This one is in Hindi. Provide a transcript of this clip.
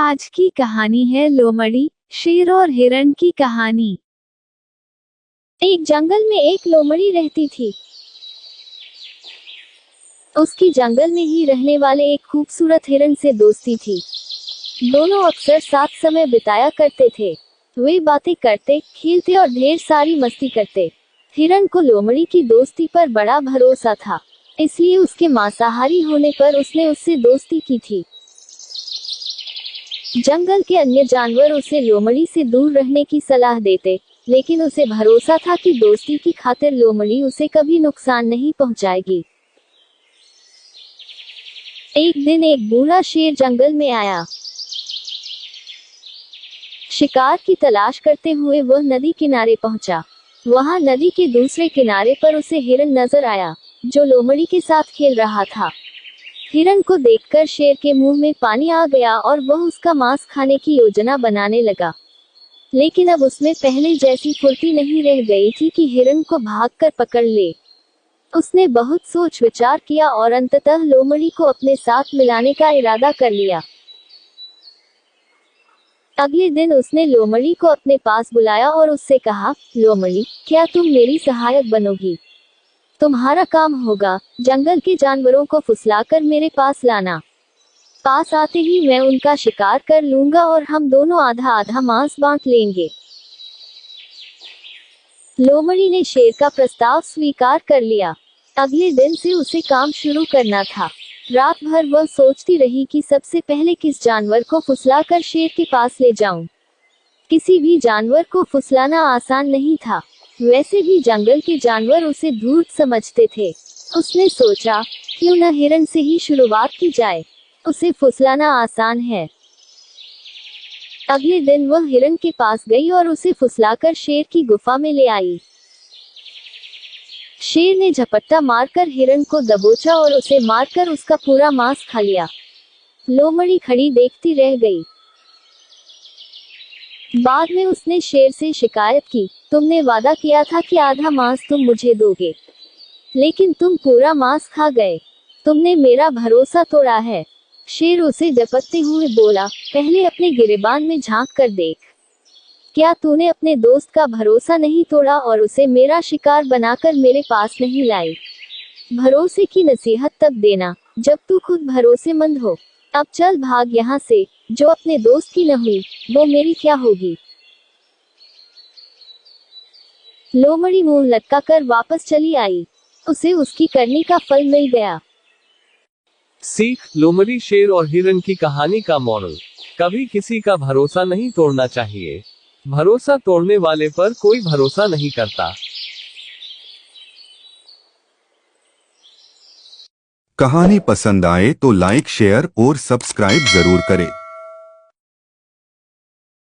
आज की कहानी है लोमड़ी, शेर और हिरण की कहानी। एक जंगल में एक लोमड़ी रहती थी। उसकी जंगल में ही रहने वाले एक खूबसूरत हिरण से दोस्ती थी। दोनों अक्सर साथ समय बिताया करते थे। वे बातें करते, खेलते और ढेर सारी मस्ती करते। हिरण को लोमड़ी की दोस्ती पर बड़ा भरोसा था, इसलिए उसके मांसाहारी होने पर उसने उससे दोस्ती की थी। जंगल के अन्य जानवर उसे लोमड़ी से दूर रहने की सलाह देते, लेकिन उसे भरोसा था कि दोस्ती की खातिर लोमड़ी उसे कभी नुकसान नहीं पहुंचाएगी। एक दिन एक बूढ़ा शेर जंगल में आया। शिकार की तलाश करते हुए वह नदी किनारे पहुंचा। वहां नदी के दूसरे किनारे पर उसे हिरण नजर आया, जो लोमड़ी के साथ खेल रहा था। हिरण को देखकर शेर के मुंह में पानी आ गया और वह उसका मांस खाने की योजना बनाने लगा। लेकिन अब उसमें पहले जैसी फुर्ती नहीं रह गई थी कि हिरण को भागकर पकड़ ले। उसने बहुत सोच विचार किया और अंततः लोमड़ी को अपने साथ मिलाने का इरादा कर लिया। अगले दिन उसने लोमड़ी को अपने पास बुलाया और उससे कहा, लोमड़ी, क्या तुम मेरी सहायक बनोगी? तुम्हारा काम होगा जंगल के जानवरों को फुसलाकर मेरे पास लाना। पास आते ही मैं उनका शिकार कर लूंगा और हम दोनों आधा आधा मांस बांट लेंगे। लोमड़ी ने शेर का प्रस्ताव स्वीकार कर लिया। अगले दिन से उसे काम शुरू करना था। रात भर वह सोचती रही कि सबसे पहले किस जानवर को फुसलाकर शेर के पास ले जाऊं। किसी भी जानवर को फुसलाना आसान नहीं था। वैसे भी जंगल के जानवर उसे धूर्त समझते थे। उसने सोचा, क्यों न हिरण से ही शुरुआत की जाए, उसे फुसलाना आसान है। अगले दिन वह हिरण के पास गई और उसे फुसलाकर शेर की गुफा में ले आई। शेर ने झपट्टा मारकर हिरण को दबोचा और उसे मारकर उसका पूरा मांस खा लिया। लोमड़ी खड़ी देखती रह गई। बाद में उसने शेर से शिकायत की, तुमने वादा किया था कि आधा मांस तुम मुझे दोगे, लेकिन तुम पूरा मांस खा गए। तुमने मेरा भरोसा तोड़ा है। शेर उसे झपटते हुए बोला, पहले अपने गिरेबान में झांक कर देख। क्या तूने अपने दोस्त का भरोसा नहीं तोड़ा और उसे मेरा शिकार बनाकर मेरे पास नहीं लाई? भरोसे की नसीहत तब देना जब तू खुद भरोसेमंद हो। अब चल भाग यहाँ से। जो अपने दोस्त की न हुई, वो मेरी क्या होगी? लोमड़ी मुंह लटकाकर वापस चली आई। उसे उसकी करनी का फल मिल गया। सीख, लोमड़ी, शेर और हिरण की कहानी का मॉरल, कभी किसी का भरोसा नहीं तोड़ना चाहिए। भरोसा तोड़ने वाले पर कोई भरोसा नहीं करता। कहानी पसंद आए तो लाइक, शेयर और सब्सक्राइब जरूर करें।